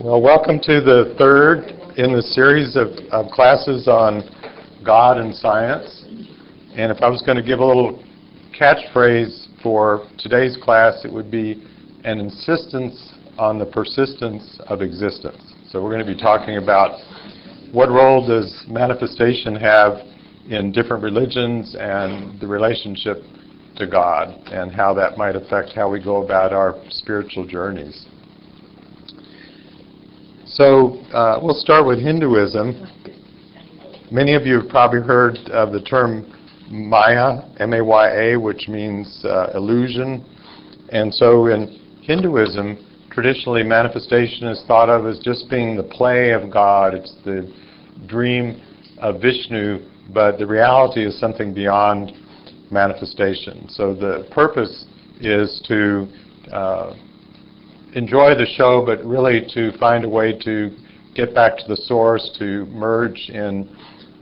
Well, welcome to the third in the series of classes on God and science. And if I was going to give a little catchphrase for today's class, it would be an insistence on the persistence of existence. So we're going to be talking about what role does manifestation have in different religions and the relationship to God and how that might affect how we go about our spiritual journeys. So we'll start with Hinduism. Many of you have probably heard of the term Maya, M-A-Y-A, which means illusion. And so in Hinduism, traditionally manifestation is thought of as just being the play of God. It's the dream of Vishnu, but the reality is something beyond manifestation. So the purpose is to enjoy the show, but really to find a way to get back to the source, to merge in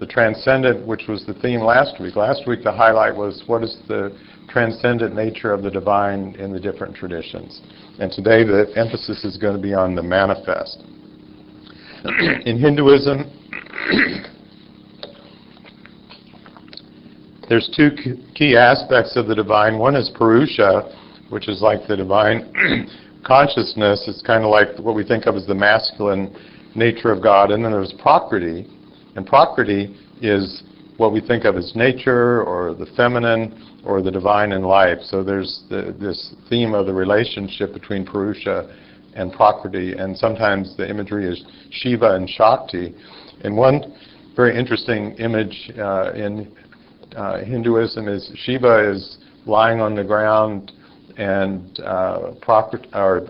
the transcendent, which was the theme last week. Last week the highlight was what is the transcendent nature of the divine in the different traditions. And today the emphasis is going to be on the manifest. In Hinduism, there's two key aspects of the divine. One is Purusha, which is like the divine consciousness. It's kind of like what we think of as the masculine nature of God. And then there's Prakriti. And Prakriti is what we think of as nature or the feminine or the divine in life. So there's this theme of the relationship between Purusha and Prakriti. And sometimes the imagery is Shiva and Shakti. And one very interesting image in Hinduism is Shiva is lying on the ground and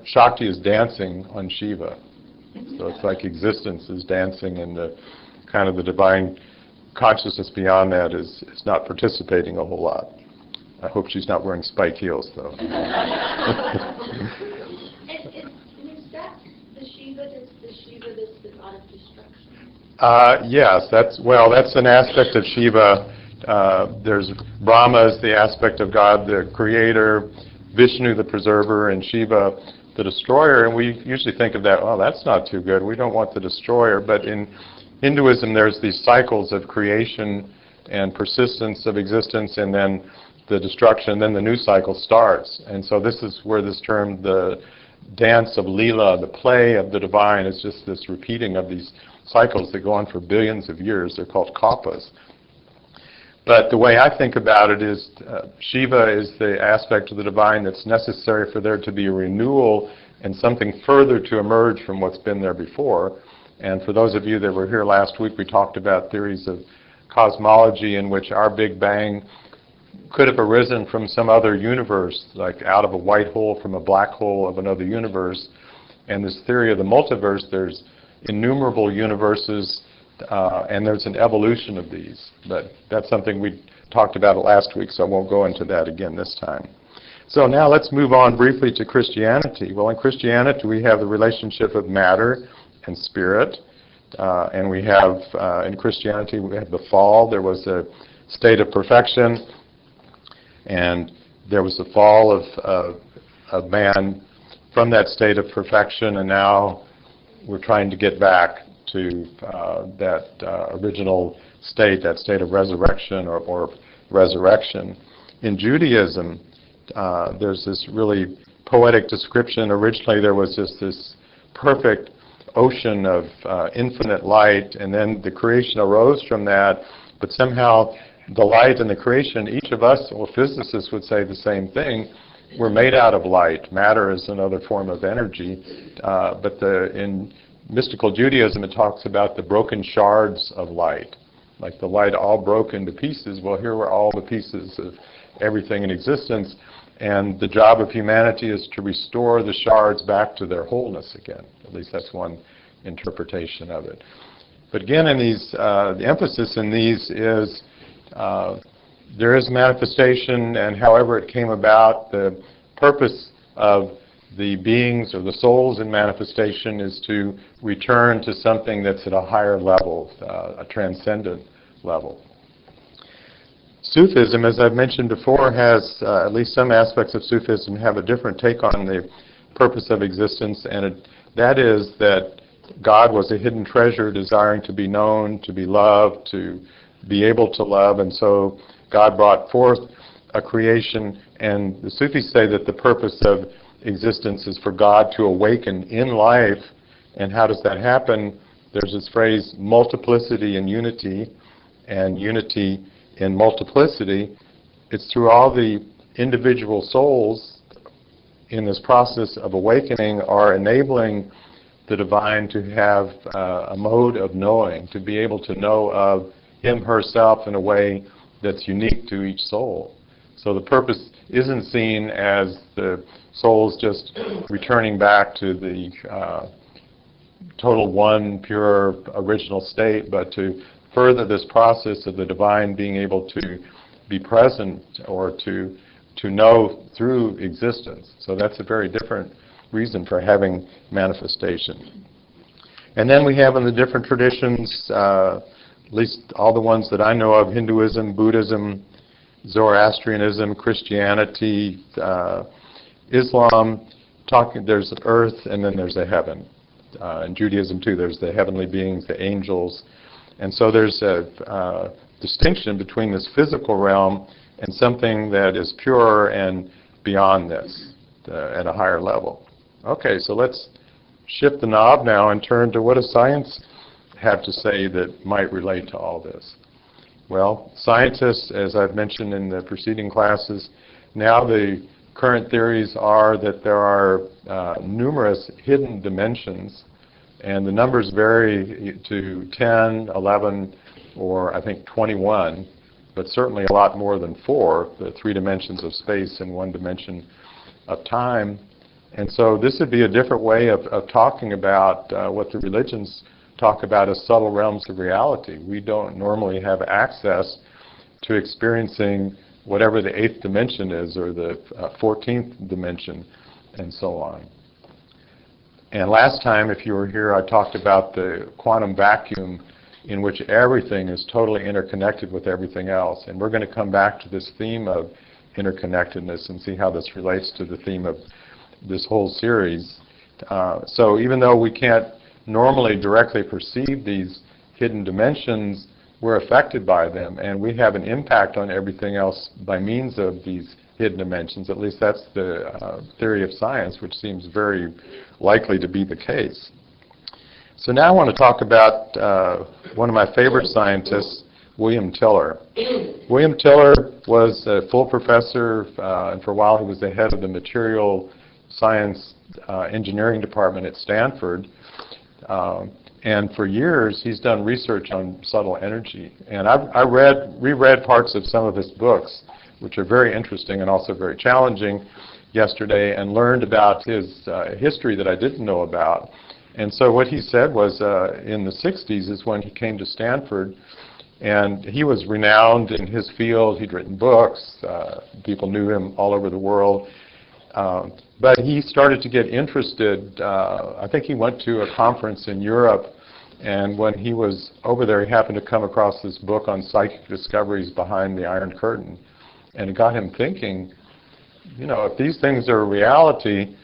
Shakti is dancing on Shiva. So it's like existence is dancing and the kind of the divine consciousness beyond that is not participating a whole lot. I hope she's not wearing spike heels though. And is that the Shiva that's the god of destruction? Yes, that's an aspect of Shiva. There's Brahma is the aspect of God, the creator, Vishnu the preserver, and Shiva the destroyer. And we usually think of that, oh, that's not too good. We don't want the destroyer. But in Hinduism, there's these cycles of creation and persistence of existence, and then the destruction, and then the new cycle starts. And so this is where this term, the dance of Leela, the play of the divine, is just this repeating of these cycles that go on for billions of years. They're called kalpas. But the way I think about it is Shiva is the aspect of the divine that's necessary for there to be a renewal and something further to emerge from what's been there before. And for those of you that were here last week, we talked about theories of cosmology in which our Big Bang could have arisen from some other universe, like out of a white hole from a black hole of another universe. And this theory of the multiverse, there's innumerable universes, and there's an evolution of these. But that's something we talked about last week, so I won't go into that again this time. So now let's move on briefly to Christianity. Well, in Christianity we have the relationship of matter and spirit. And we have, in Christianity, we have the fall. There was a state of perfection, and there was the fall of man from that state of perfection, and now we're trying to get back to that original state, that state of resurrection or resurrection. In Judaism, there's this really poetic description. Originally there was just this perfect ocean of infinite light, and then the creation arose from that, but somehow the light and the creation, each of us, or physicists would say the same thing, we're made out of light. Matter is another form of energy, but in mystical Judaism, it talks about the broken shards of light, like the light all broke into pieces. Well, here were all the pieces of everything in existence, and the job of humanity is to restore the shards back to their wholeness again. At least that's one interpretation of it. But again, in these, the emphasis in these is there is manifestation, and however it came about, the purpose of the beings or the souls in manifestation is to return to something that's at a higher level, a transcendent level. Sufism, as I've mentioned before, has at least some aspects of Sufism have a different take on the purpose of existence, and that is that God was a hidden treasure desiring to be known, to be loved, to be able to love, and so God brought forth a creation, and the Sufis say that the purpose of existence is for God to awaken in life. And how does that happen? There's this phrase, multiplicity in unity, and unity in multiplicity. It's through all the individual souls in this process of awakening are enabling the divine to have a mode of knowing, to be able to know of him, herself in a way that's unique to each soul. So the purpose isn't seen as the souls just returning back to the total one, pure, original state, but to further this process of the divine being able to be present or to know through existence. So that's a very different reason for having manifestation. And then we have in the different traditions, at least all the ones that I know of, Hinduism, Buddhism, Zoroastrianism, Christianity, Islam, there's earth and then there's a heaven. In Judaism too, there's the heavenly beings, the angels. And so there's a distinction between this physical realm and something that is pure and beyond this, at a higher level. Okay, so let's shift the knob now and turn to what does science have to say that might relate to all this. Well, scientists, as I've mentioned in the preceding classes, now the current theories are that there are numerous hidden dimensions, and the numbers vary to 10, 11, or I think 21, but certainly a lot more than 4, the 3 dimensions of space and 1 dimension of time. And so this would be a different way of talking about what the religions talk about as subtle realms of reality. We don't normally have access to experiencing whatever the 8th dimension is, or the 14th dimension, and so on. And last time, if you were here, I talked about the quantum vacuum in which everything is totally interconnected with everything else. And we're going to come back to this theme of interconnectedness and see how this relates to the theme of this whole series. So even though we can't normally directly perceive these hidden dimensions, we're affected by them, and we have an impact on everything else by means of these hidden dimensions. At least that's the theory of science, which seems very likely to be the case. So now I want to talk about one of my favorite scientists, William Tiller. William Tiller was a full professor, and for a while he was the head of the material science engineering department at Stanford. And for years, he's done research on subtle energy. And I reread parts of some of his books, which are very interesting and also very challenging, yesterday, and learned about his history that I didn't know about. And so what he said was in the 60s is when he came to Stanford, and he was renowned in his field. He'd written books. People knew him all over the world. But he started to get interested. I think he went to a conference in Europe, and when he was over there, he happened to come across this book on psychic discoveries behind the Iron Curtain. And it got him thinking, you know, if these things are a reality,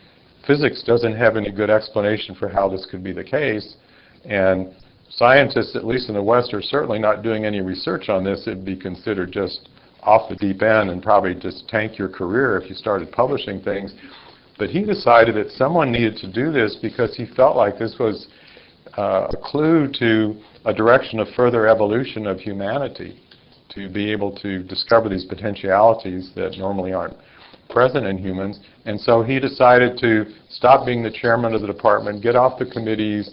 physics doesn't have any good explanation for how this could be the case. And scientists, at least in the West, are certainly not doing any research on this. It'd be considered just off the deep end and probably just tank your career if you started publishing things. But he decided that someone needed to do this because he felt like this was a clue to a direction of further evolution of humanity, to be able to discover these potentialities that normally aren't present in humans. And so he decided to stop being the chairman of the department, get off the committees,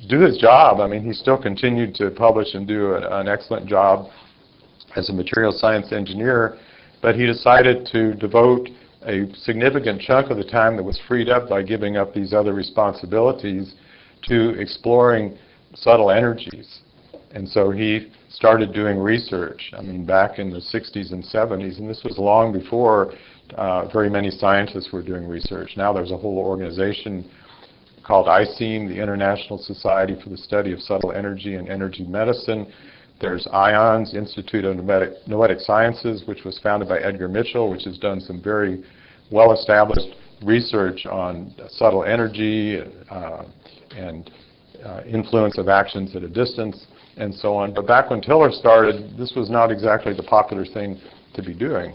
do his job. I mean, he still continued to publish and do an excellent job as a material science engineer, but he decided to devote a significant chunk of the time that was freed up by giving up these other responsibilities to exploring subtle energies. And so he started doing research, I mean, back in the 60s and 70s, and this was long before very many scientists were doing research. Now there's a whole organization called ISEAM, the International Society for the Study of Subtle Energy and Energy Medicine. There's IONS, Institute of Noetic Sciences, which was founded by Edgar Mitchell, which has done some very well-established research on subtle energy and influence of actions at a distance, and so on. But back when Tiller started, this was not exactly the popular thing to be doing.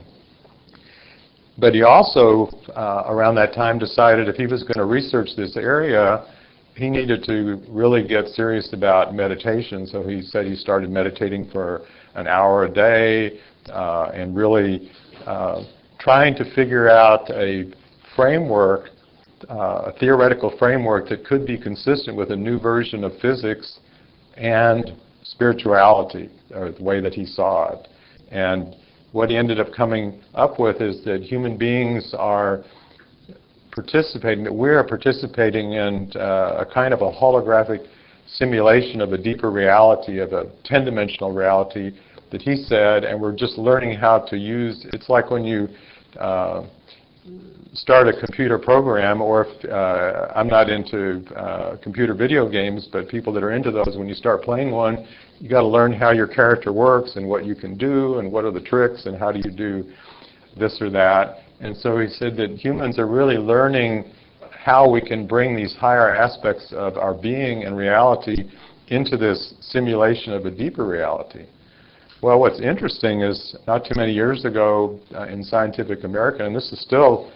But he also, around that time, decided if he was going to research this area, he needed to really get serious about meditation. So he said he started meditating for an hour a day and really trying to figure out a framework, a theoretical framework that could be consistent with a new version of physics and spirituality, or the way that he saw it. And what he ended up coming up with is that human beings are participating, that we are participating in a kind of a holographic simulation of a deeper reality, of a 10-dimensional reality that he said, and we're just learning how to use. It's like when you start a computer program, or if I'm not into computer video games, but people that are into those, when you start playing one, you got to learn how your character works and what you can do and what are the tricks and how do you do this or that. And so he said that humans are really learning how we can bring these higher aspects of our being and reality into this simulation of a deeper reality. Well, what's interesting is not too many years ago in Scientific American, and this is still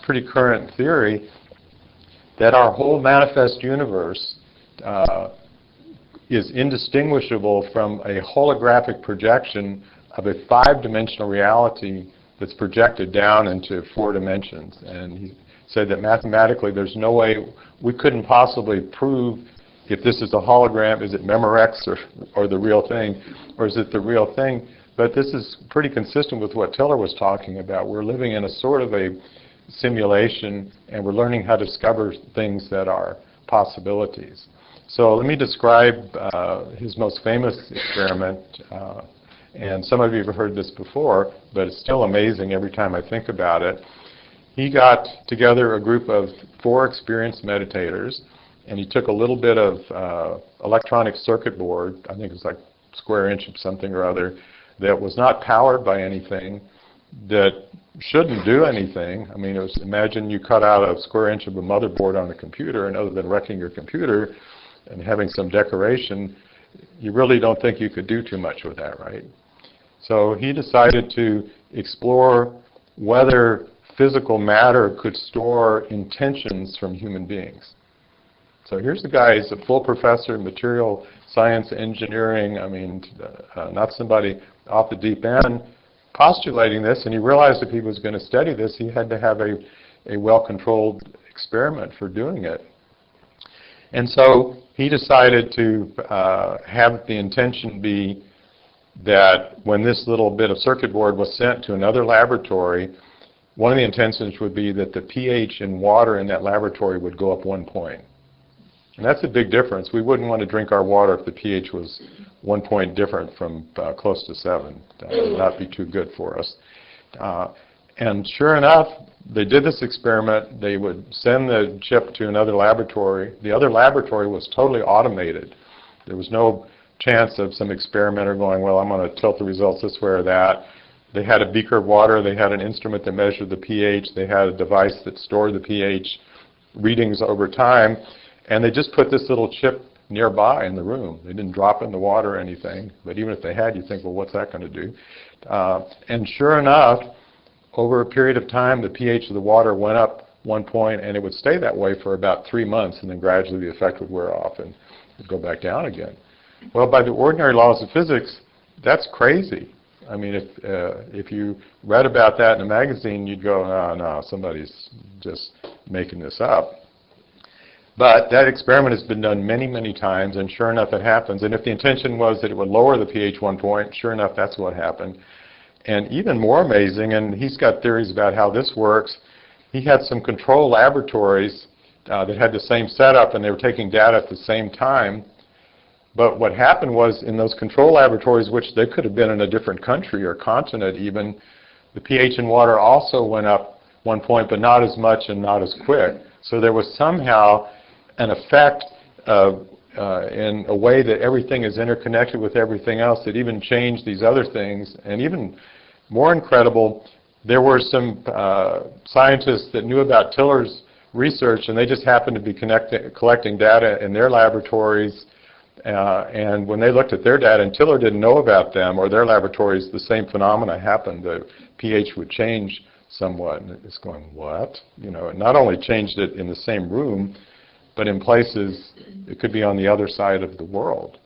pretty current theory, that our whole manifest universe is indistinguishable from a holographic projection of a 5-dimensional reality that's projected down into 4 dimensions. And he said that mathematically there's no way, we couldn't possibly prove if this is a hologram, is it Memorex or the real thing, or is it the real thing? But this is pretty consistent with what Tiller was talking about. We're living in a sort of a simulation, and we're learning how to discover things that are possibilities. So let me describe his most famous experiment, and some of you have heard this before, but it's still amazing every time I think about it. He got together a group of 4 experienced meditators, and he took a little bit of electronic circuit board, I think it's like square inch of something or other, that was not powered by anything, that shouldn't do anything. I mean, imagine you cut out a square inch of a motherboard on a computer, and other than wrecking your computer and having some decoration, you really don't think you could do too much with that, right? So he decided to explore whether physical matter could store intentions from human beings. So here's the guy, he's a full professor in material science engineering, I mean, not somebody off the deep end, postulating this, and he realized if he was going to study this, he had to have a well-controlled experiment for doing it. And so he decided to have the intention be that when this little bit of circuit board was sent to another laboratory, one of the intentions would be that the pH in water in that laboratory would go up 1 point. And that's a big difference. We wouldn't want to drink our water if the pH was 1 point different from close to 7. That would not be too good for us. And sure enough, they did this experiment. They would send the chip to another laboratory. The other laboratory was totally automated. There was no chance of some experimenter going, well, I'm going to tilt the results this way or that. They had a beaker of water. They had an instrument that measured the pH. They had a device that stored the pH readings over time. And they just put this little chip nearby in the room. They didn't drop it in the water or anything. But even if they had, you think, well, what's that going to do? And sure enough, over a period of time, the pH of the water went up 1 point, and it would stay that way for about 3 months, and then gradually the effect would wear off and it'd go back down again. Well, by the ordinary laws of physics, that's crazy. I mean, if you read about that in a magazine, you'd go, oh, no, somebody's just making this up. But that experiment has been done many, many times, and sure enough, it happens. And if the intention was that it would lower the pH 1 point, sure enough, that's what happened. And even more amazing, and he's got theories about how this works, he had some control laboratories that had the same setup, and they were taking data at the same time. But what happened was, in those control laboratories, which they could have been in a different country or continent even, the pH in water also went up 1 point, but not as much and not as quick. So there was somehow an effect of, in a way that everything is interconnected with everything else that even changed these other things. And even more incredible, there were some scientists that knew about Tiller's research, and they just happened to be collecting data in their laboratories. And when they looked at their data, and Tiller didn't know about them or their laboratories, the same phenomena happened. The pH would change somewhat, and it's going, what? You know, it not only changed it in the same room, but in places it could be on the other side of the world.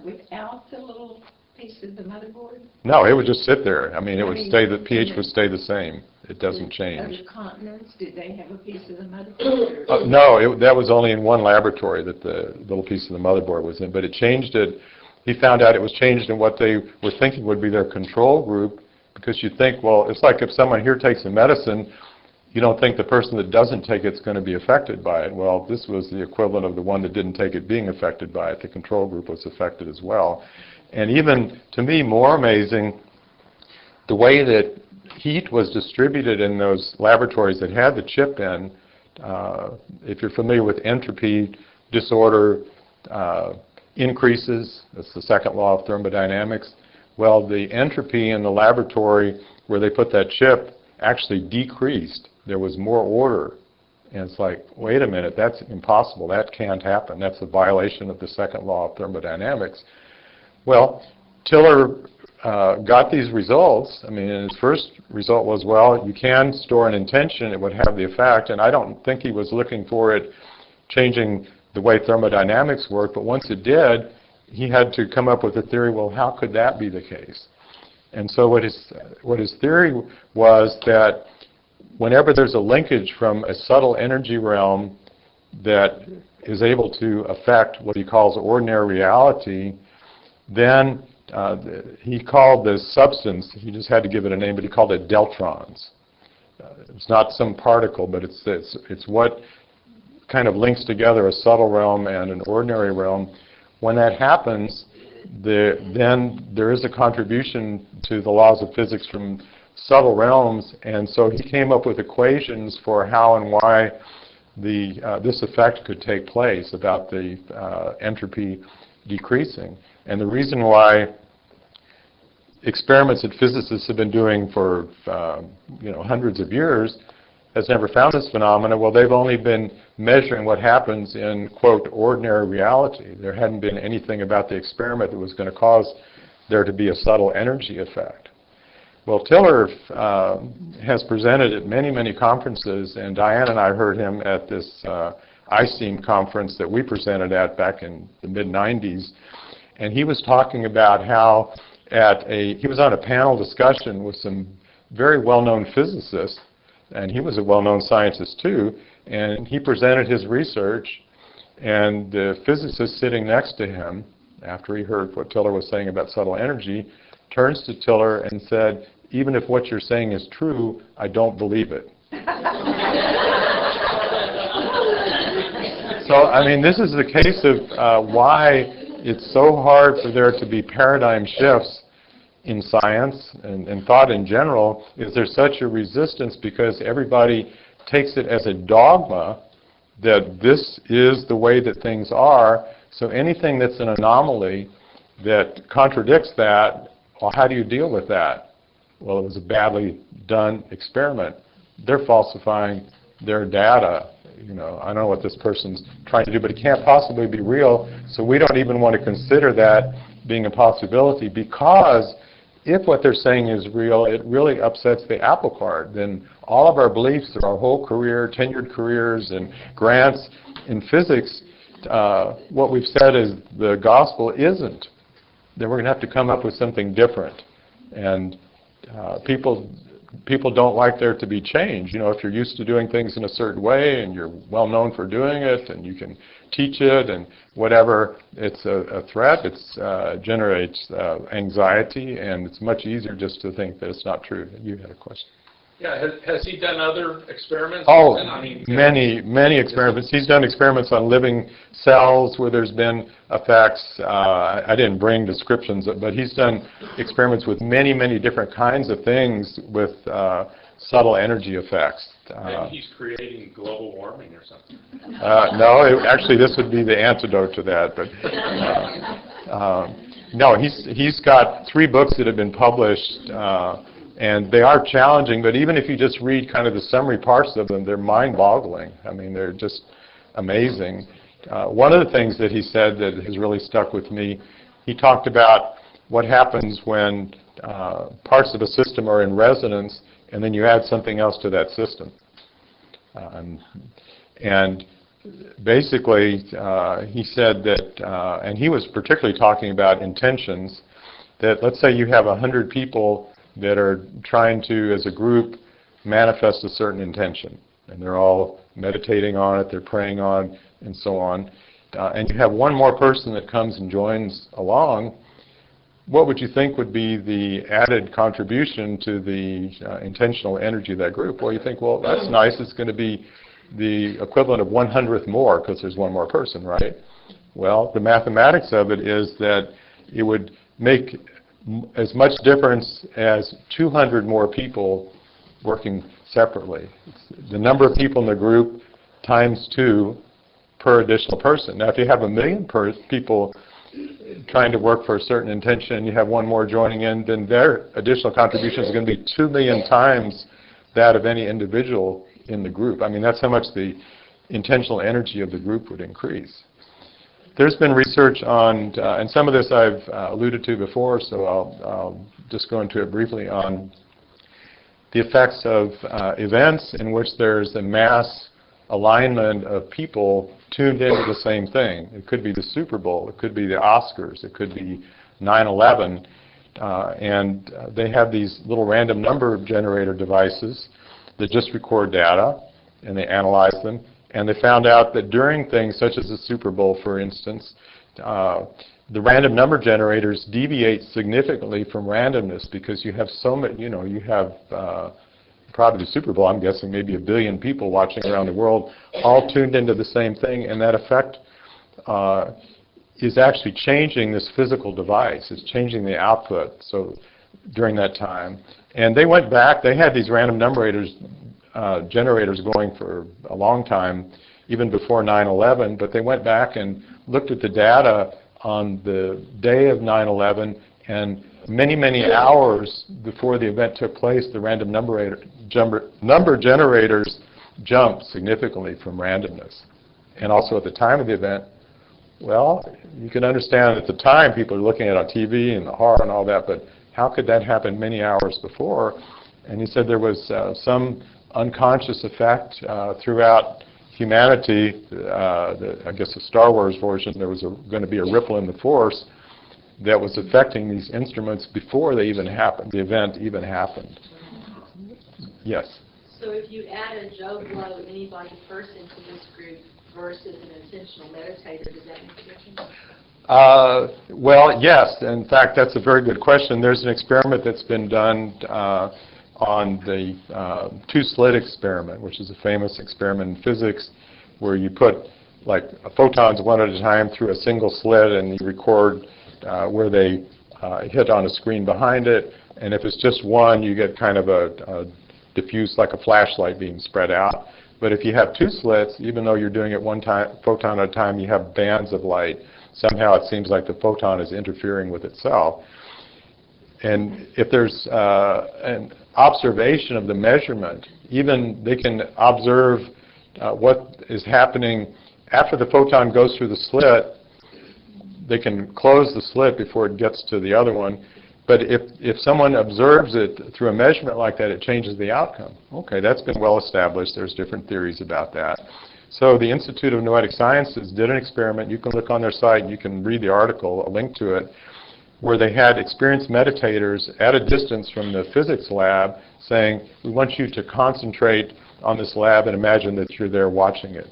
Without the little piece of the motherboard? No, it would just sit there. I mean, it would stay, the pH would stay the same. It doesn't change. Other continents, did they have a piece of the motherboard? No, that was only in one laboratory that the little piece of the motherboard was in, but it changed it. He found out it was changed in what they were thinking would be their control group, because you think, well, it's like if someone here takes a medicine, you don't think the person that doesn't take it's going to be affected by it. Well, this was the equivalent of the one that didn't take it being affected by it. The control group was affected as well. And even, to me, more amazing, the way that heat was distributed in those laboratories that had the chip in. If you're familiar with entropy disorder increases, that's the second law of thermodynamics. Well, the entropy in the laboratory where they put that chip actually decreased. There was more order. And it's like, wait a minute, that's impossible. That can't happen. That's a violation of the second law of thermodynamics. Well, Tiller got these results. I mean, his first result was, well, you can store an intention, it would have the effect, and I don't think he was looking for it changing the way thermodynamics work, but once it did, he had to come up with a theory, well, how could that be the case? And so what his theory was that whenever there's a linkage from a subtle energy realm that is able to affect what he calls ordinary reality, then he called this substance, he just had to give it a name, but he called it deltrons. It's not some particle, but it's what kind of links together a subtle realm and an ordinary realm. When that happens, then there is a contribution to the laws of physics from subtle realms, and so he came up with equations for how and why this effect could take place about the entropy decreasing. And the reason why experiments that physicists have been doing for hundreds of years has never found this phenomena, well, they've only been measuring what happens in, quote, ordinary reality. There hadn't been anything about the experiment that was going to cause there to be a subtle energy effect. Well, Tiller has presented at many, many conferences, and Diane and I heard him at this ICEAM conference that we presented at back in the mid-90s, and he was talking about how he was on a panel discussion with some very well-known physicists, and he was a well-known scientist too, and he presented his research, and the physicist sitting next to him, after he heard what Tiller was saying about subtle energy, turns to Tiller and said, even if what you're saying is true, I don't believe it. So, I mean, this is the case of why it's so hard for there to be paradigm shifts in science and thought in general. Is there such a resistance because everybody takes it as a dogma that this is the way that things are, so anything that's an anomaly that contradicts that, well, how do you deal with that? Well, it was a badly done experiment. They're falsifying their data. You know, I don't know what this person's trying to do, but it can't possibly be real, so we don't even want to consider that being a possibility, because if what they're saying is real, it really upsets the apple cart. Then all of our beliefs, our whole career, tenured careers and grants in physics, what we've said is the gospel isn't. Then we're going to have to come up with something different. And people don't like there to be change. You know, if you're used to doing things in a certain way and you're well known for doing it and you can teach it and whatever, it's a threat. It generates anxiety, and it's much easier just to think that it's not true. You had a question. Yeah, has he done other experiments? Oh, I mean, many experiments. He's done experiments on living cells where there's been effects. I didn't bring descriptions, but he's done experiments with many, many different kinds of things with subtle energy effects. Maybe he's creating global warming or something. No, actually this would be the antidote to that. But no, he's got 3 books that have been published And they are challenging, but even if you just read kind of the summary parts of them, they're mind-boggling. I mean, they're just amazing. One of the things that he said that has really stuck with me, he talked about what happens when parts of a system are in resonance and then you add something else to that system. And basically, he said that, and he was particularly talking about intentions, that let's say you have 100 people that are trying to, as a group, manifest a certain intention. And they're all meditating on it, they're praying on, and so on. And you have one more person that comes and joins along. What would you think would be the added contribution to the intentional energy of that group? Well, you think, well, that's nice. It's going to be the equivalent of 100th more because there's one more person, right? Well, the mathematics of it is that it would make as much difference as 200 more people working separately. It's the number of people in the group times 2 per additional person. Now, if you have 1 million people trying to work for a certain intention and you have one more joining in, then their additional contribution is going to be 2 million times that of any individual in the group. I mean, that's how much the intentional energy of the group would increase. There's been research on, and some of this I've alluded to before, so I'll just go into it briefly, on the effects of events in which there's a mass alignment of people tuned into the same thing. It could be the Super Bowl, it could be the Oscars, it could be 9/11, and they have these little random number generator devices that just record data, and they analyze them. And they found out that during things such as the Super Bowl, for instance, the random number generators deviate significantly from randomness because you have so many, you have probably the Super Bowl, I'm guessing maybe 1 billion people watching around the world, all tuned into the same thing, and that effect is actually changing this physical device. It's changing the output. So during that time. And they went back, they had these random number generators going for a long time, even before 9/11, but they went back and looked at the data on the day of 9/11, and many, many hours before the event took place, the random number generators jumped significantly from randomness. And also at the time of the event, well, you can understand at the time people are looking at it on TV and the horror and all that, but how could that happen many hours before? And he said there was some unconscious effect throughout humanity. I guess the Star Wars version, there was going to be a ripple in the force that was affecting these instruments before they even happened, the event even happened. Yes? So if you add a Joe Blow, anybody person to this group versus an intentional meditator, does that make a difference? Well, yes. In fact, that's a very good question. There's an experiment that's been done on the two-slit experiment, which is a famous experiment in physics, where you put like photons one at a time through a single slit, and you record where they hit on a screen behind it. And if it's just one, you get kind of a diffuse, like a flashlight being spread out. But if you have two slits, even though you're doing it one photon at a time, you have bands of light. Somehow it seems like the photon is interfering with itself. And if there's an observation of the measurement, even they can observe what is happening after the photon goes through the slit. They can close the slit before it gets to the other one. But if someone observes it through a measurement like that, it changes the outcome. Okay, that's been well established. There's different theories about that. So the Institute of Noetic Sciences did an experiment. You can look on their site, you can read the article, a link to it, where they had experienced meditators at a distance from the physics lab saying, we want you to concentrate on this lab and imagine that you're there watching it.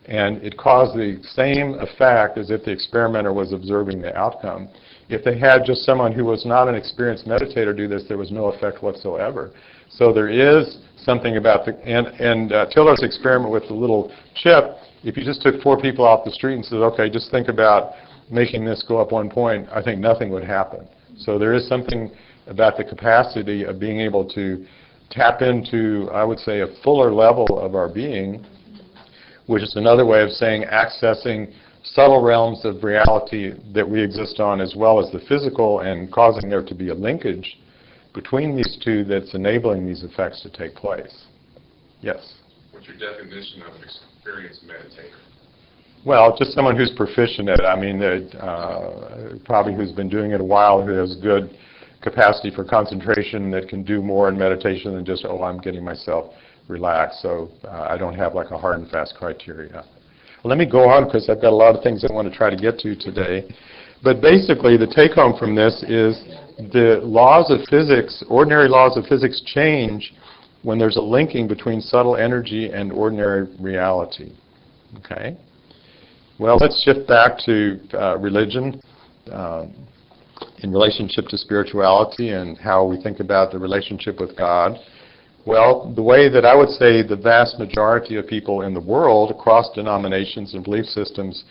And it caused the same effect as if the experimenter was observing the outcome. If they had just someone who was not an experienced meditator do this, there was no effect whatsoever. So there is something about the, and Tiller's experiment with the little chip, if you just took 4 people off the street and said, okay, just think about making this go up 1 point, I think nothing would happen. So there is something about the capacity of being able to tap into, I would say, a fuller level of our being, which is another way of saying accessing subtle realms of reality that we exist on, as well as the physical, and causing there to be a linkage between these two that's enabling these effects to take place. Yes? What's your definition of an experienced meditator? Well, just someone who's proficient at it. I mean, probably who's been doing it a while, who has good capacity for concentration, that can do more in meditation than just, oh, I'm getting myself relaxed. So I don't have like a hard and fast criteria. Well, let me go on because I've got a lot of things I want to try to get to today. But basically, the take-home from this is the laws of physics, ordinary laws of physics, change when there's a linking between subtle energy and ordinary reality. Okay? Well, let's shift back to religion in relationship to spirituality and how we think about the relationship with God. Well, the way that I would say the vast majority of people in the world, across denominations and belief systems,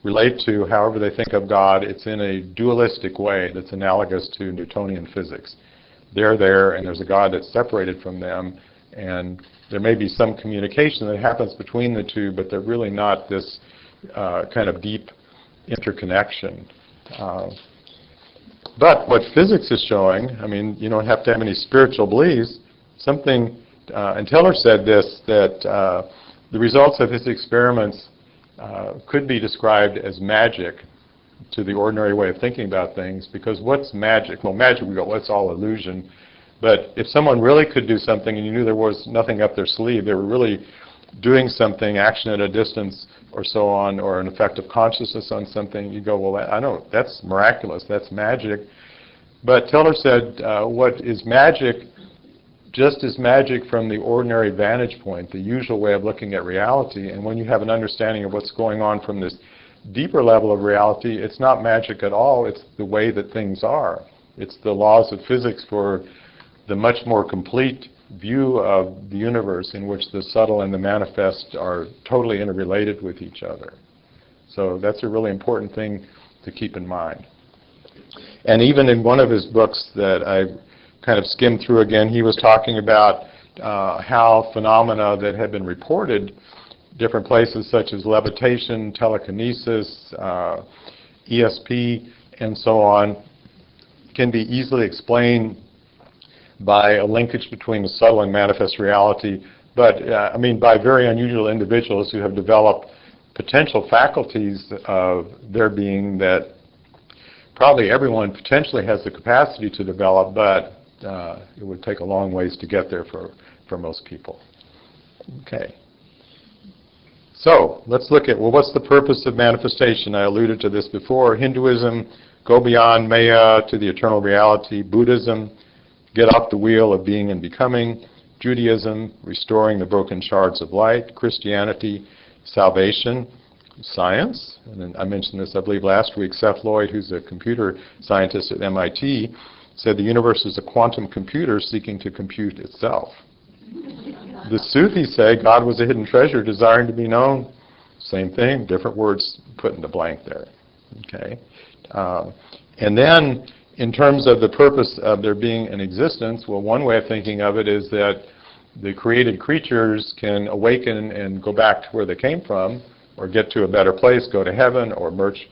relate to however they think of God, it's in a dualistic way that's analogous to Newtonian physics. They're there, and there's a God that's separated from them, and there may be some communication that happens between the two, but they're really not this kind of deep interconnection. But what physics is showing, I mean, you don't have to have any spiritual beliefs, something, and Teller said this, that the results of his experiments could be described as magic to the ordinary way of thinking about things, because what's magic? Well, magic, we go, well, it's all illusion. But if someone really could do something and you knew there was nothing up their sleeve, they were really doing something, action at a distance or so on, or an effect of consciousness on something, you go, well, I know, that's miraculous, that's magic. But Teller said what is magic just is magic from the ordinary vantage point, the usual way of looking at reality. And when you have an understanding of what's going on from this deeper level of reality, it's not magic at all, it's the way that things are. It's the laws of physics for the much more complete view of the universe in which the subtle and the manifest are totally interrelated with each other. So that's a really important thing to keep in mind. And even in one of his books that I kind of skimmed through again, he was talking about how phenomena that had been reported, different places such as levitation, telekinesis, ESP, and so on, can be easily explained by a linkage between the subtle and manifest reality, but I mean by very unusual individuals who have developed potential faculties of their being that probably everyone potentially has the capacity to develop, but it would take a long ways to get there for most people. Okay. So let's look at, well, what's the purpose of manifestation? I alluded to this before. Hinduism, go beyond Maya to the eternal reality. Buddhism, get off the wheel of being and becoming. Judaism, restoring the broken shards of light. Christianity, salvation. Science, and I mentioned this, I believe, last week. Seth Lloyd, who's a computer scientist at MIT, said the universe is a quantum computer seeking to compute itself. The Sufis say God was a hidden treasure desiring to be known. Same thing, different words put in the blank there. Okay, and then in terms of the purpose of there being an existence, well, one way of thinking of it is that the created creatures can awaken and go back to where they came from, or get to a better place, go to heaven, or merge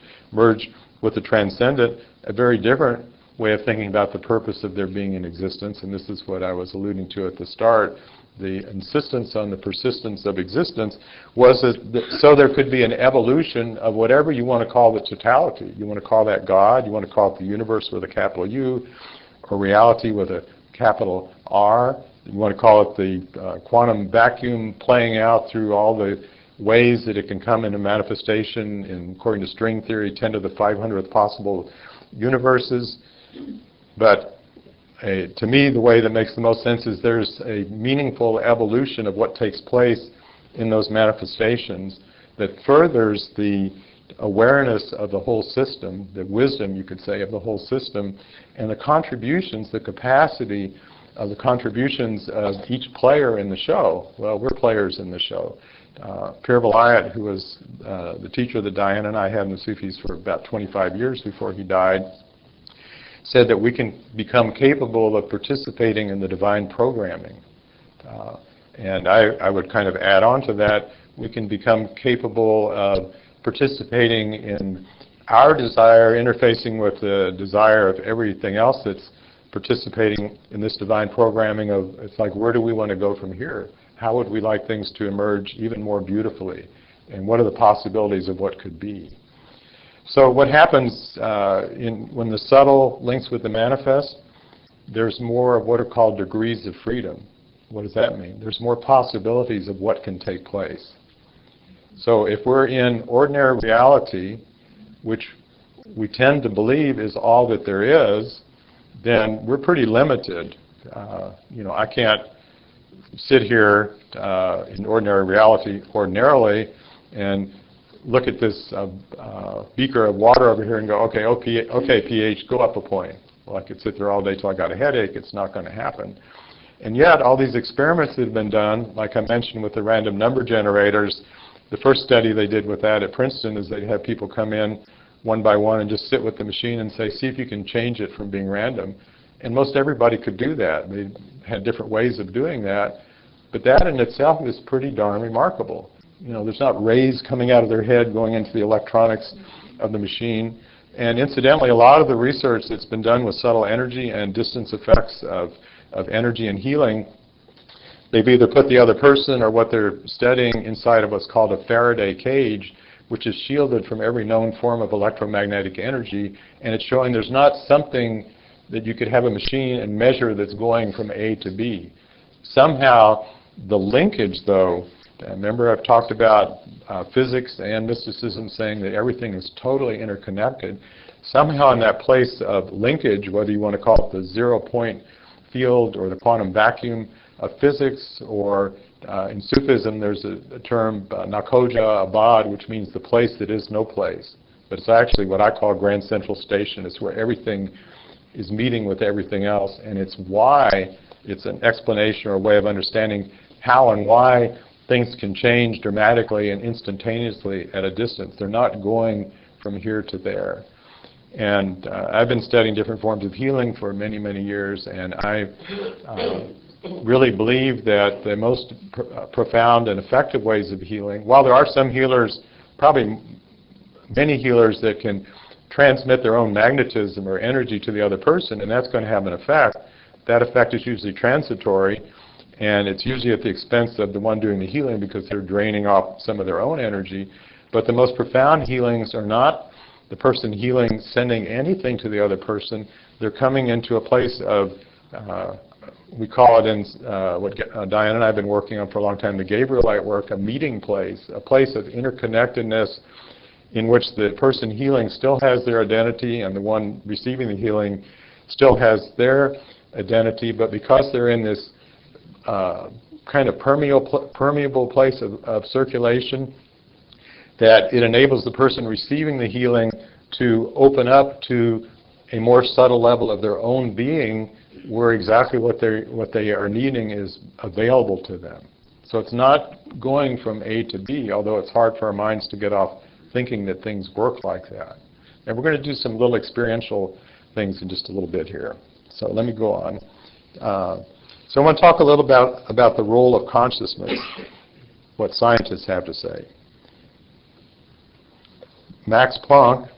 with the transcendent. A very different way of thinking about the purpose of there being an existence, and this is what I was alluding to at the start. The insistence on the persistence of existence was that so there could be an evolution of whatever you want to call the totality. You want to call that God, you want to call it the universe with a capital U, or reality with a capital R. You want to call it the quantum vacuum playing out through all the ways that it can come into manifestation in, according to string theory, 10 to the 500th possible universes. But to me, the way that makes the most sense is there's a meaningful evolution of what takes place in those manifestations that furthers the awareness of the whole system, the wisdom, you could say, of the whole system, and the contributions, the capacity of the contributions of each player in the show. Well, we're players in the show. Pir Vilayat, who was the teacher that Diane and I had in the Sufis for about 25 years before he died, said that we can become capable of participating in the divine programming. And I would kind of add on to that, we can become capable of participating in our desire, interfacing with the desire of everything else that's participating in this divine programming of, it's like, where do we want to go from here? How would we like things to emerge even more beautifully? And what are the possibilities of what could be? So what happens when the subtle links with the manifest, there's more of what are called degrees of freedom. What does that mean? There's more possibilities of what can take place. So if we're in ordinary reality, which we tend to believe is all that there is, then we're pretty limited. I can't sit here in ordinary reality ordinarily and look at this beaker of water over here and go, okay, pH, go up a point. Well, I could sit there all day till I got a headache. It's not going to happen. And yet, all these experiments that have been done, like I mentioned with the random number generators, the first study they did with that at Princeton is they had people come in one by one and just sit with the machine and say, see if you can change it from being random. And most everybody could do that. They had different ways of doing that. But that in itself is pretty darn remarkable. There's not rays coming out of their head going into the electronics of the machine. And incidentally, a lot of the research that's been done with subtle energy and distance effects of energy and healing, they've either put the other person or what they're studying inside of what's called a Faraday cage, which is shielded from every known form of electromagnetic energy, and it's showing there's not something that you could have a machine and measure that's going from A to B. Somehow, the linkage, though, remember I've talked about physics and mysticism saying that everything is totally interconnected. Somehow in that place of linkage, whether you want to call it the zero-point field or the quantum vacuum of physics, or in Sufism there's a term, nakoja abad, which means the place that is no place. But it's actually what I call Grand Central Station. It's where everything is meeting with everything else, and it's why it's an explanation or a way of understanding how and why things can change dramatically and instantaneously at a distance. They're not going from here to there. And I've been studying different forms of healing for many, many years, and I really believe that the most profound and effective ways of healing, while there are some healers, probably many healers that can transmit their own magnetism or energy to the other person, and that's going to have an effect. That effect is usually transitory, and it's usually at the expense of the one doing the healing because they're draining off some of their own energy. But the most profound healings are not the person healing sending anything to the other person. They're coming into a place of, we call it in what Diane and I have been working on for a long time, the Gabrielite work, a meeting place, a place of interconnectedness in which the person healing still has their identity and the one receiving the healing still has their identity, but because they're in this kind of permeable place of circulation, that it enables the person receiving the healing to open up to a more subtle level of their own being where exactly what they are needing is available to them. So it's not going from A to B, although it's hard for our minds to get off thinking that things work like that. And we're going to do some little experiential things in just a little bit here. So let me go on. So I want to talk a little about the role of consciousness, what scientists have to say. Max Planck,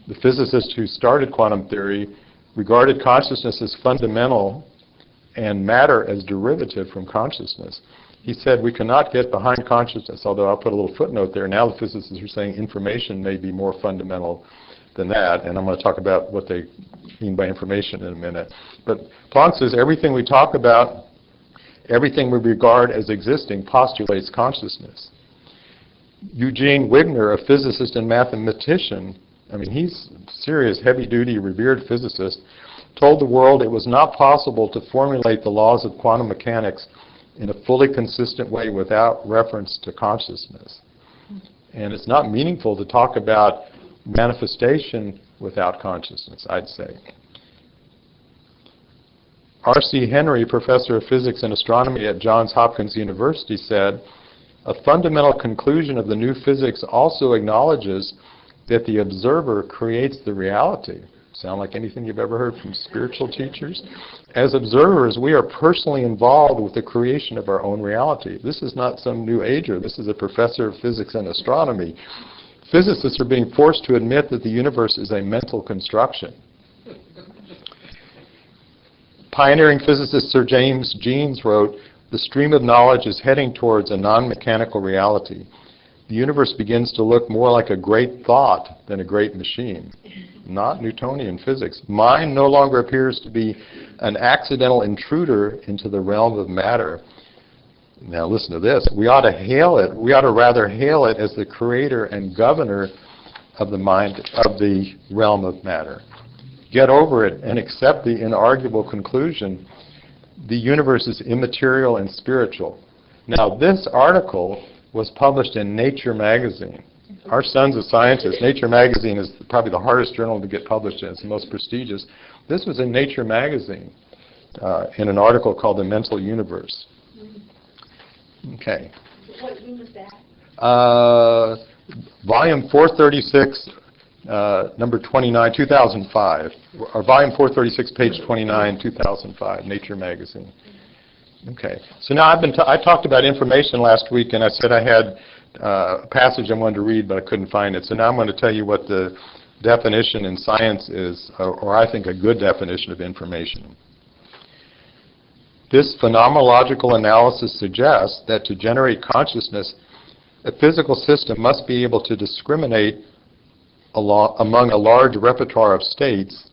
the physicist who started quantum theory, regarded consciousness as fundamental and matter as derivative from consciousness. He said we cannot get behind consciousness, although I'll put a little footnote there. Now the physicists are saying information may be more fundamental than that, and I'm going to talk about what they mean by information in a minute. But Planck says everything we talk about, everything we regard as existing postulates consciousness. Eugene Wigner, a physicist and mathematician, I mean he's a serious, heavy-duty, revered physicist, told the world it was not possible to formulate the laws of quantum mechanics in a fully consistent way without reference to consciousness. And it's not meaningful to talk about manifestation without consciousness, I'd say. R.C. Henry, professor of physics and astronomy at Johns Hopkins University, said, a fundamental conclusion of the new physics also acknowledges that the observer creates the reality. Sound like anything you've ever heard from spiritual teachers? As observers, we are personally involved with the creation of our own reality. This is not some new ager. This is a professor of physics and astronomy. Physicists are being forced to admit that the universe is a mental construction. Pioneering physicist Sir James Jeans wrote, "The stream of knowledge is heading towards a non-mechanical reality. The universe begins to look more like a great thought than a great machine." Not Newtonian physics. Mind no longer appears to be an accidental intruder into the realm of matter. Now listen to this. We ought to hail it. We ought to rather hail it as the creator and governor of the mind, of the realm of matter. Get over it and accept the inarguable conclusion: the universe is immaterial and spiritual. Now this article was published in Nature magazine. Our son's a scientist. Nature magazine is probably the hardest journal to get published in. It's the most prestigious. This was in Nature magazine in an article called The Mental Universe. Okay. What year was that? Volume 436, number 29, 2005. Or volume 436, page 29, 2005, Nature magazine. Okay. So now I talked about information last week, and I said I had a passage I wanted to read, but I couldn't find it. So now I'm going to tell you what the definition in science is, or I think a good definition of information. This phenomenological analysis suggests that to generate consciousness, a physical system must be able to discriminate among a large repertoire of states,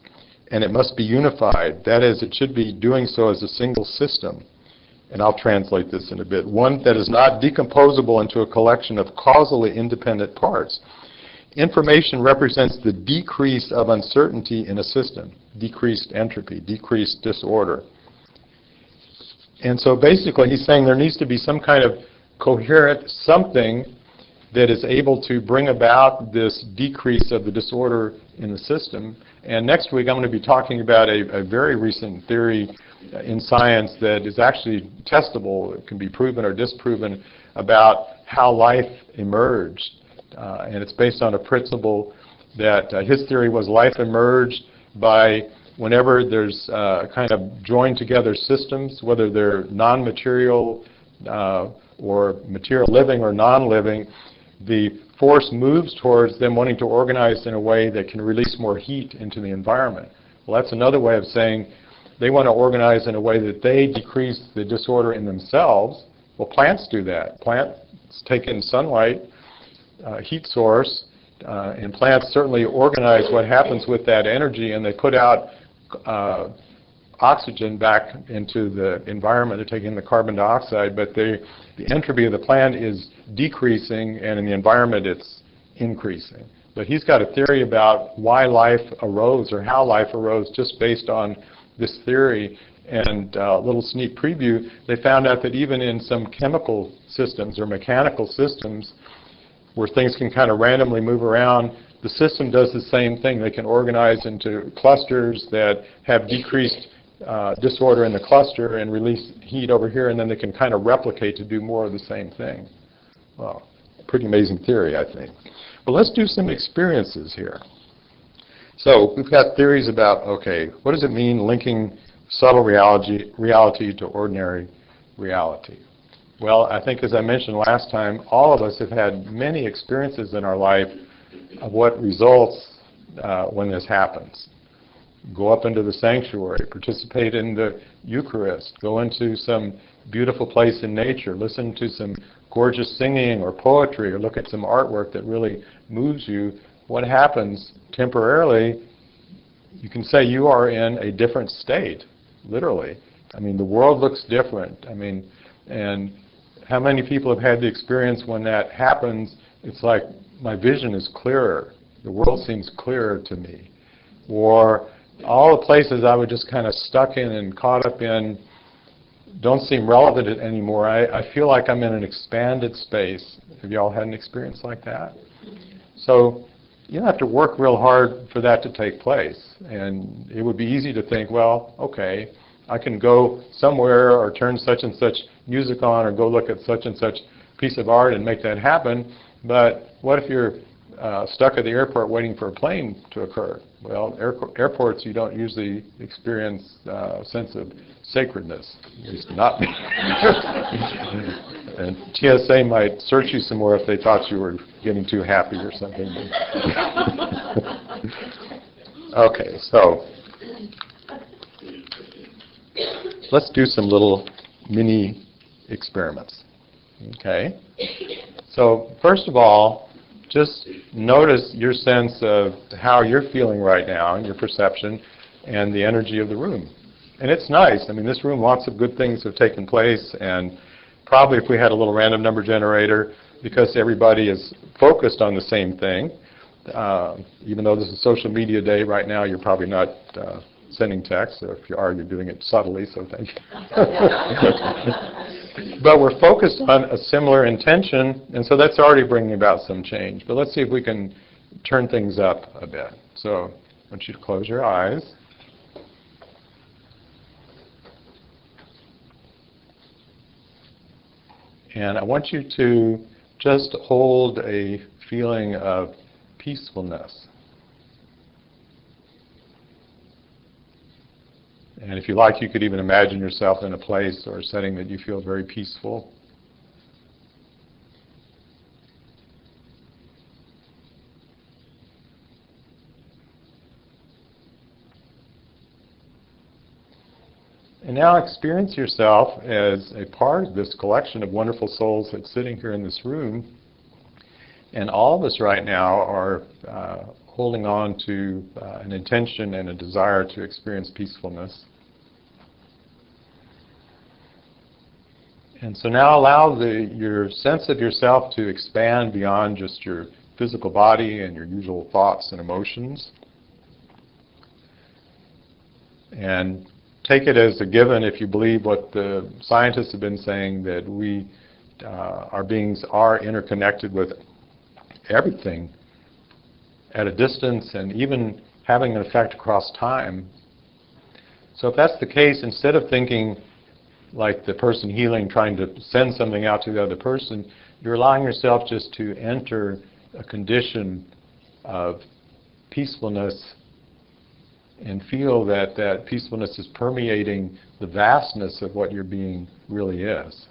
and it must be unified. That is, it should be doing so as a single system. And I'll translate this in a bit. One that is not decomposable into a collection of causally independent parts. Information represents the decrease of uncertainty in a system, decreased entropy, decreased disorder. And so basically he's saying there needs to be some kind of coherent something that is able to bring about this decrease of the disorder in the system. And next week I'm going to be talking about a very recent theory in science that is actually testable, it can be proven or disproven, about how life emerged. And it's based on a principle that his theory was life emerged by whenever there's kind of joined together systems, whether they're non-material or material living or non-living, the force moves towards them wanting to organize in a way that can release more heat into the environment. Well, that's another way of saying they want to organize in a way that they decrease the disorder in themselves. Well, plants do that. Plants take in sunlight, heat source, and plants certainly organize what happens with that energy, and they put out oxygen back into the environment. They're taking the carbon dioxide, but the entropy of the plant is decreasing, and in the environment it's increasing. But he's got a theory about why life arose or how life arose just based on this theory. And a little sneak preview, they found out that even in some chemical systems or mechanical systems where things can kind of randomly move around, the system does the same thing. They can organize into clusters that have decreased disorder in the cluster and release heat over here, and then they can kind of replicate to do more of the same thing. Well, pretty amazing theory, I think. But let's do some experiences here. So we've got theories about, okay, what does it mean linking subtle reality to ordinary reality? Well, I think as I mentioned last time, all of us have had many experiences in our life of what results when this happens. Go up into the sanctuary, participate in the Eucharist, go into some beautiful place in nature, listen to some gorgeous singing or poetry, or look at some artwork that really moves you. What happens temporarily, you can say you are in a different state, literally. I mean, the world looks different. I mean, and how many people have had the experience when that happens, it's like my vision is clearer. The world seems clearer to me. Or all the places I was just kind of stuck in and caught up in don't seem relevant anymore. I feel like I'm in an expanded space. Have you all had an experience like that? So you don't have to work real hard for that to take place. And it would be easy to think, well, okay, I can go somewhere or turn such and such music on or go look at such and such piece of art and make that happen. But what if you're stuck at the airport waiting for a plane to occur? Well, airports, you don't usually experience a sense of sacredness, at least not me. And TSA might search you some more if they thought you were getting too happy or something. Okay, so let's do some little mini experiments. Okay? So first of all, just notice your sense of how you're feeling right now, and your perception, and the energy of the room. And it's nice. I mean, this room, lots of good things have taken place, and probably if we had a little random number generator, because everybody is focused on the same thing, even though this is social media day right now, you're probably not sending texts. Or if you are, you're doing it subtly, so thank you. But we're focused on a similar intention, and so that's already bringing about some change. But let's see if we can turn things up a bit. So I want you to close your eyes. And I want you to just hold a feeling of peacefulness. And if you like, you could even imagine yourself in a place or a setting that you feel very peaceful. And now experience yourself as a part of this collection of wonderful souls that's sitting here in this room. And all of us right now are holding on to an intention and a desire to experience peacefulness. And so now allow your sense of yourself to expand beyond just your physical body and your usual thoughts and emotions. And take it as a given if you believe what the scientists have been saying, that our beings are interconnected with everything at a distance and even having an effect across time. So if that's the case, instead of thinking like the person healing trying to send something out to the other person, you're allowing yourself just to enter a condition of peacefulness and feel that that peacefulness is permeating the vastness of what your being really is.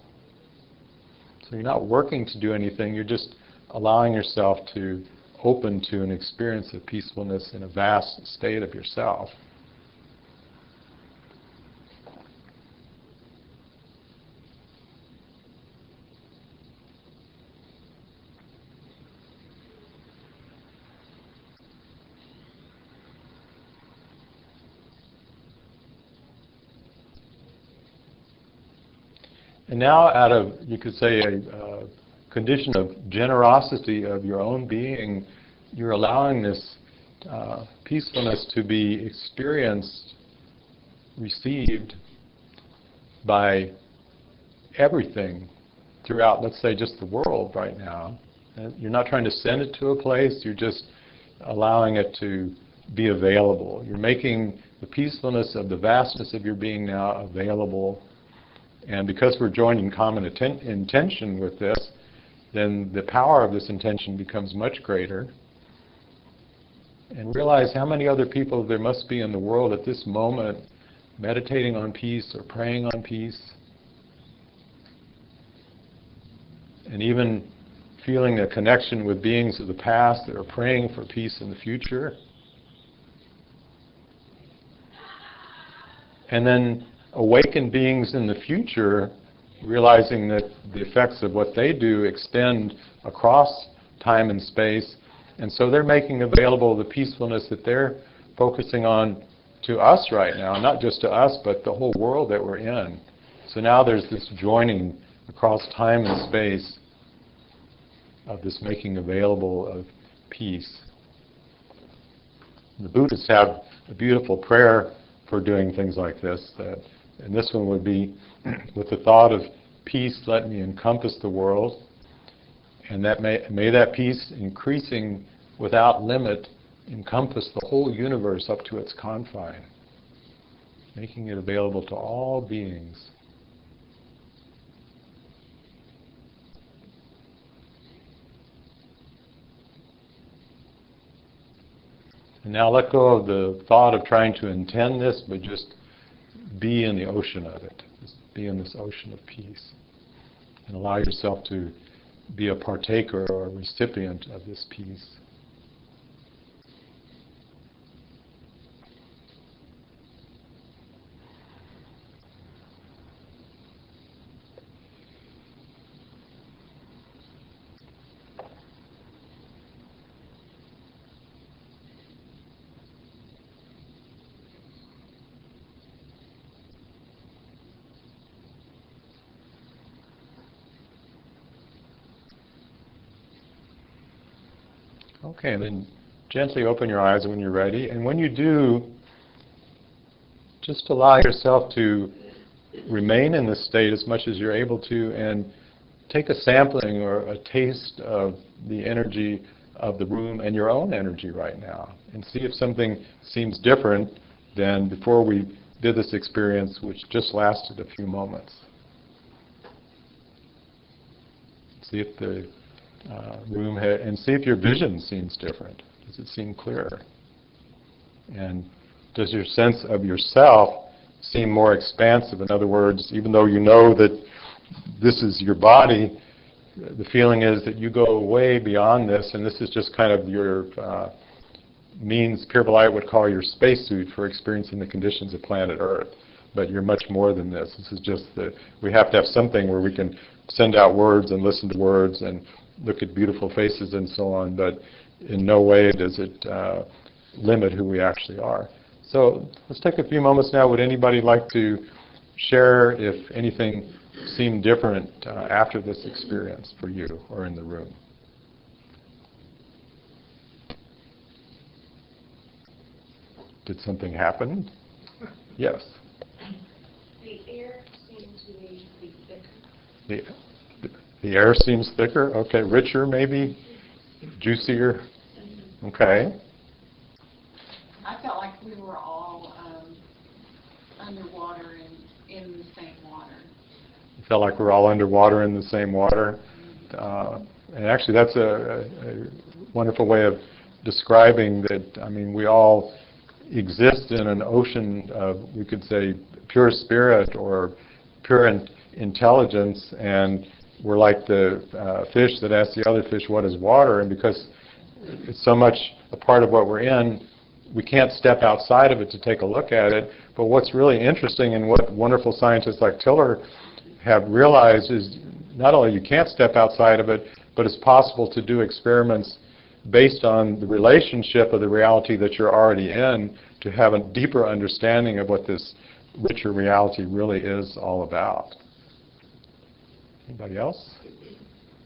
So you're not working to do anything, you're just allowing yourself to open to an experience of peacefulness in a vast state of yourself. And now out of, you could say, a condition of generosity of your own being, you're allowing this peacefulness to be experienced, received by everything throughout, let's say, just the world right now. And you're not trying to send it to a place, you're just allowing it to be available. You're making the peacefulness of the vastness of your being now available. And because we're joined in common intention with this, then the power of this intention becomes much greater. And realize how many other people there must be in the world at this moment meditating on peace or praying on peace. And even feeling a connection with beings of the past that are praying for peace in the future. And then awakened beings in the future, realizing that the effects of what they do extend across time and space, and so they're making available the peacefulness that they're focusing on to us right now, not just to us, but the whole world that we're in. So now there's this joining across time and space of this making available of peace. The Buddhists have a beautiful prayer for doing things like this, and this one would be, with the thought of peace, let me encompass the world, and that may that peace, increasing without limit, encompass the whole universe up to its confine, making it available to all beings. And now let go of the thought of trying to intend this, but just be in the ocean of it. Just be in this ocean of peace. And allow yourself to be a partaker or a recipient of this peace. Okay, and then gently open your eyes when you're ready. And when you do, just allow yourself to remain in this state as much as you're able to, and take a sampling or a taste of the energy of the room and your own energy right now, and see if something seems different than before we did this experience, which just lasted a few moments. See if the room and see if your vision seems different. Does it seem clearer? And does your sense of yourself seem more expansive? In other words, even though you know that this is your body, the feeling is that you go way beyond this, and this is just kind of your means Pierre Belite would call your spacesuit for experiencing the conditions of planet Earth. But you're much more than this. This is just we have to have something where we can send out words and listen to words and look at beautiful faces and so on, but in no way does it limit who we actually are. So let's take a few moments now. Would anybody like to share if anything seemed different after this experience for you or in the room? Did something happen? Yes. The air seems to be thicker. The air seems thicker? Okay. Richer maybe? Juicier? Okay. I felt like we were all underwater and in the same water. You felt like we're all underwater in the same water? And actually that's a wonderful way of describing that. I mean, we all exist in an ocean of, we could say, pure spirit or pure intelligence, and we're like the fish that asks the other fish, what is water? And because it's so much a part of what we're in, we can't step outside of it to take a look at it. But what's really interesting and what wonderful scientists like Tiller have realized is not only you can't step outside of it, but it's possible to do experiments based on the relationship of the reality that you're already in to have a deeper understanding of what this richer reality really is all about. Anybody else?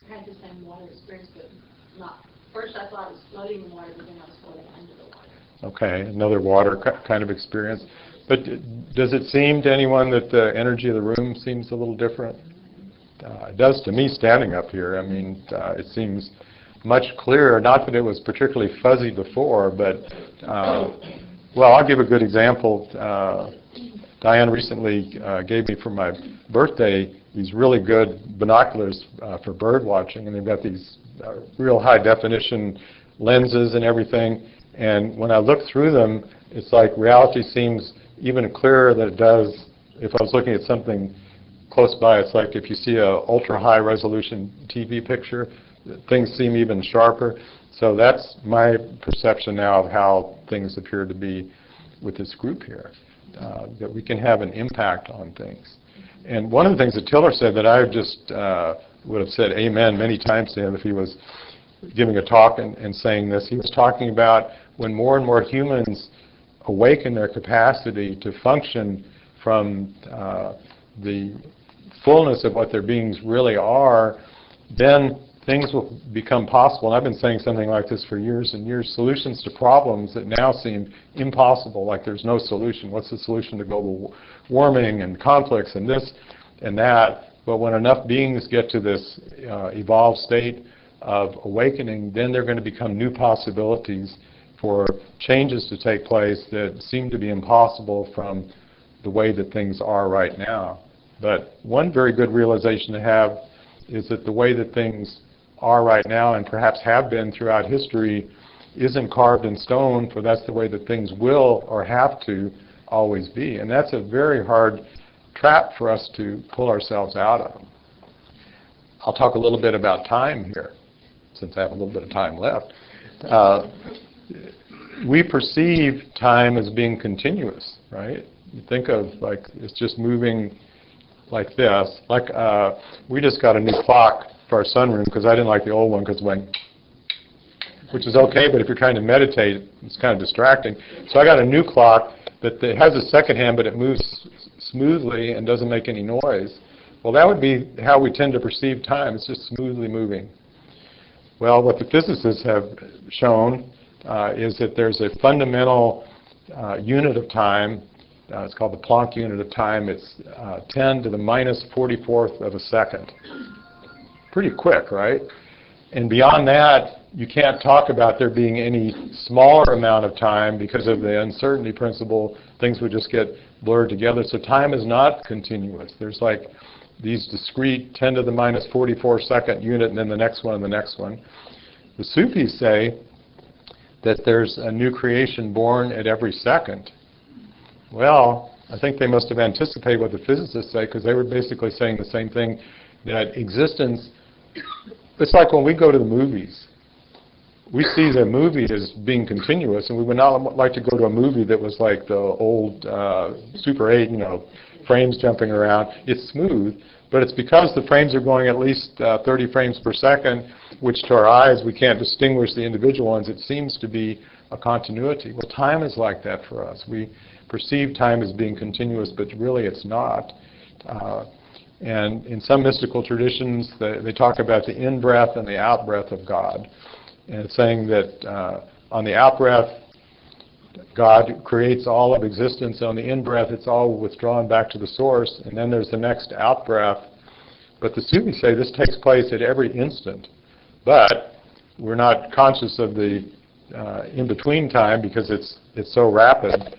I had the same water experience, but not. First I thought I was floating in water, but then I was floating under the water. Okay, another water kind of experience. But does it seem to anyone that the energy of the room seems a little different? It does to me standing up here. I mean, it seems much clearer. Not that it was particularly fuzzy before, but, well, I'll give a good example. Diane recently gave me for my birthday these really good binoculars for bird watching, and they've got these real high definition lenses and everything. And when I look through them, it's like reality seems even clearer than it does if I was looking at something close by. It's like if you see a ultra high resolution TV picture, things seem even sharper. So that's my perception now of how things appear to be with this group here, that we can have an impact on things. And one of the things that Tiller said that I just would have said amen many times to him if he was giving a talk and saying this. He was talking about when more and more humans awaken their capacity to function from the fullness of what their beings really are, then things will become possible. And I've been saying something like this for years and years. Solutions to problems that now seem impossible, like there's no solution. What's the solution to global warming and conflicts and this and that? But when enough beings get to this evolved state of awakening, then they're going to become new possibilities for changes to take place that seem to be impossible from the way that things are right now. But one very good realization to have is that the way that things are right now, and perhaps have been throughout history, isn't carved in stone, for that's the way that things will or have to always be. And that's a very hard trap for us to pull ourselves out of. I'll talk a little bit about time here, since I have a little bit of time left. We perceive time as being continuous, right? You think of like it's just moving like this. Like we just got a new clock for our sunroom because I didn't like the old one because it went, which is okay, but if you're trying to meditate, it's kind of distracting. So I got a new clock that has a second hand, but it moves smoothly and doesn't make any noise. Well, that would be how we tend to perceive time. It's just smoothly moving. Well, what the physicists have shown is that there's a fundamental unit of time. It's called the Planck unit of time. It's 10 to the minus 44th of a second. Pretty quick, right? And beyond that, you can't talk about there being any smaller amount of time because of the uncertainty principle. Things would just get blurred together. So time is not continuous. There's like these discrete 10 to the minus 44 second unit and then the next one and the next one. The Sufis say that there's a new creation born at every second. Well, I think they must have anticipated what the physicists say, because they were basically saying the same thing, that existence, it's like when we go to the movies. We see the movie as being continuous, and we would not like to go to a movie that was like the old Super 8, frames jumping around. It's smooth, but it's because the frames are going at least 30 frames per second, which to our eyes we can't distinguish the individual ones. It seems to be a continuity. Well, time is like that for us. We perceive time as being continuous, but really it's not. And in some mystical traditions, they talk about the in-breath and the out-breath of God. And it's saying that on the out-breath, God creates all of existence. On the in-breath, it's all withdrawn back to the source. And then there's the next out-breath. But the Sufis say this takes place at every instant. But we're not conscious of the in-between time because it's so rapid.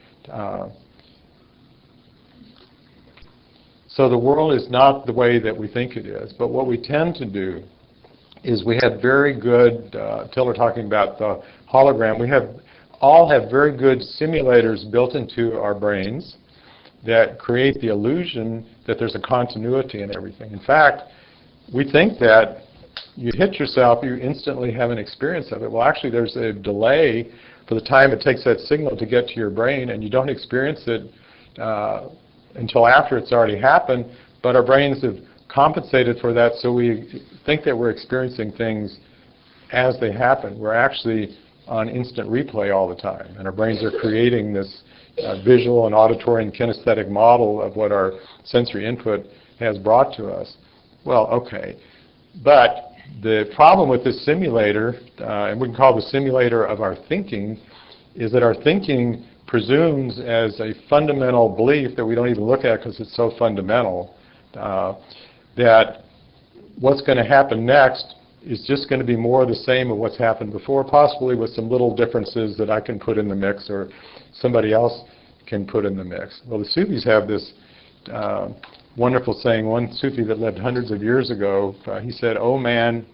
So the world is not the way that we think it is. But what we tend to do is we have very good, till we're talking about the hologram, we all have very good simulators built into our brains that create the illusion that there's a continuity in everything. In fact, we think that you hit yourself, you instantly have an experience of it. Well, actually, there's a delay for the time it takes that signal to get to your brain, and you don't experience it until after it's already happened, but our brains have compensated for that, so we think that we're experiencing things as they happen. We're actually on instant replay all the time, and our brains are creating this visual and auditory and kinesthetic model of what our sensory input has brought to us. Well, okay, but the problem with this simulator, and we can call the simulator of our thinking, is that our thinking presumes as a fundamental belief that we don't even look at because it's so fundamental, that what's going to happen next is just going to be more of the same of what's happened before, possibly with some little differences that I can put in the mix or somebody else can put in the mix. Well, the Sufis have this wonderful saying. One Sufi that lived hundreds of years ago, he said, "Oh man,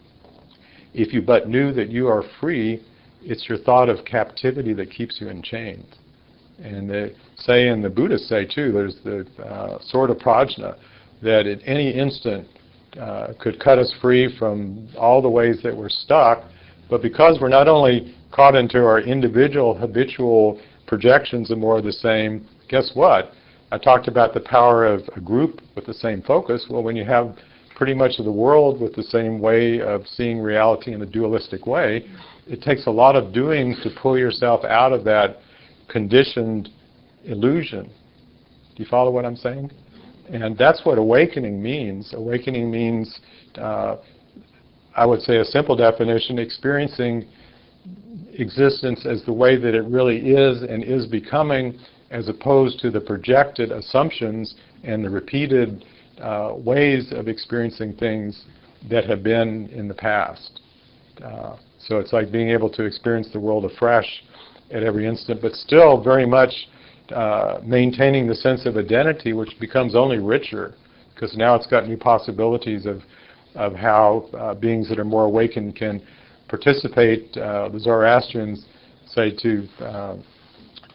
if you but knew that you are free, it's your thought of captivity that keeps you in chains." And they say, and the Buddhists say too, there's the sword of prajna, that at any instant could cut us free from all the ways that we're stuck. But because we're not only caught into our individual habitual projections and more of the same, guess what? I talked about the power of a group with the same focus. Well, when you have pretty much of the world with the same way of seeing reality in a dualistic way, it takes a lot of doing to pull yourself out of that conditioned illusion. Do you follow what I'm saying? And that's what awakening means. Awakening means, I would say a simple definition, experiencing existence as the way that it really is and is becoming, as opposed to the projected assumptions and the repeated ways of experiencing things that have been in the past. So it's like being able to experience the world afresh at every instant, but still very much maintaining the sense of identity, which becomes only richer, because now it's got new possibilities of how beings that are more awakened can participate. The Zoroastrians say to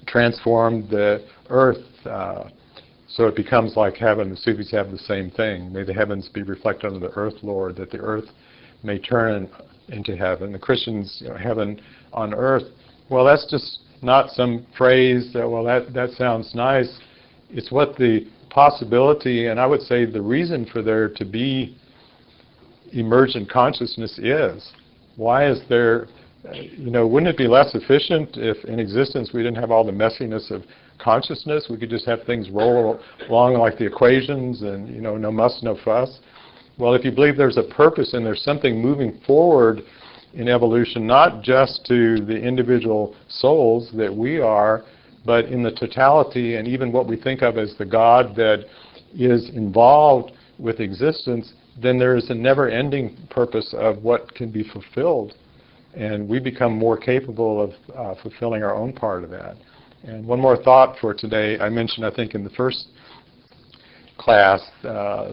transform the earth so it becomes like heaven. The Sufis have the same thing. May the heavens be reflected on the earth, Lord, that the earth may turn into heaven. The Christians, heaven on earth. Well, that's just not some phrase that, well, that sounds nice. It's what the possibility, and I would say the reason for there to be emergent consciousness is. Why is there, wouldn't it be less efficient if in existence we didn't have all the messiness of consciousness? We could just have things roll along like the equations and, no muss, no fuss. Well, if you believe there's a purpose and there's something moving forward in evolution, not just to the individual souls that we are, but in the totality and even what we think of as the God that is involved with existence, then there is a never-ending purpose of what can be fulfilled. And we become more capable of fulfilling our own part of that. And one more thought for today. I mentioned, I think, in the first class,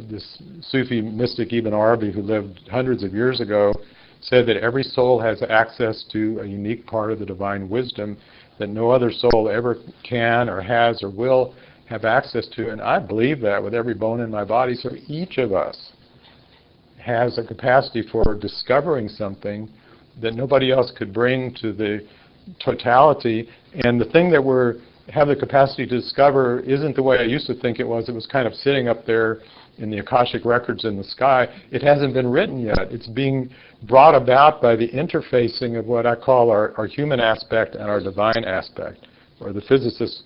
this Sufi mystic Ibn Arabi, who lived hundreds of years ago, said that every soul has access to a unique part of the divine wisdom that no other soul ever can or has or will have access to. And I believe that with every bone in my body. So each of us has a capacity for discovering something that nobody else could bring to the totality. And the thing that we have the capacity to discover isn't the way I used to think it was. It was kind of sitting up there in the Akashic records in the sky. It hasn't been written yet. It's being brought about by the interfacing of what I call our human aspect and our divine aspect. Or the physicists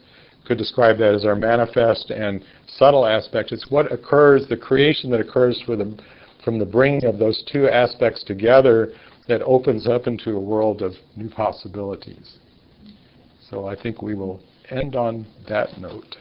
could describe that as our manifest and subtle aspect. It's what occurs, the creation that occurs from the bringing of those two aspects together that opens up into a world of new possibilities. So I think we will end on that note.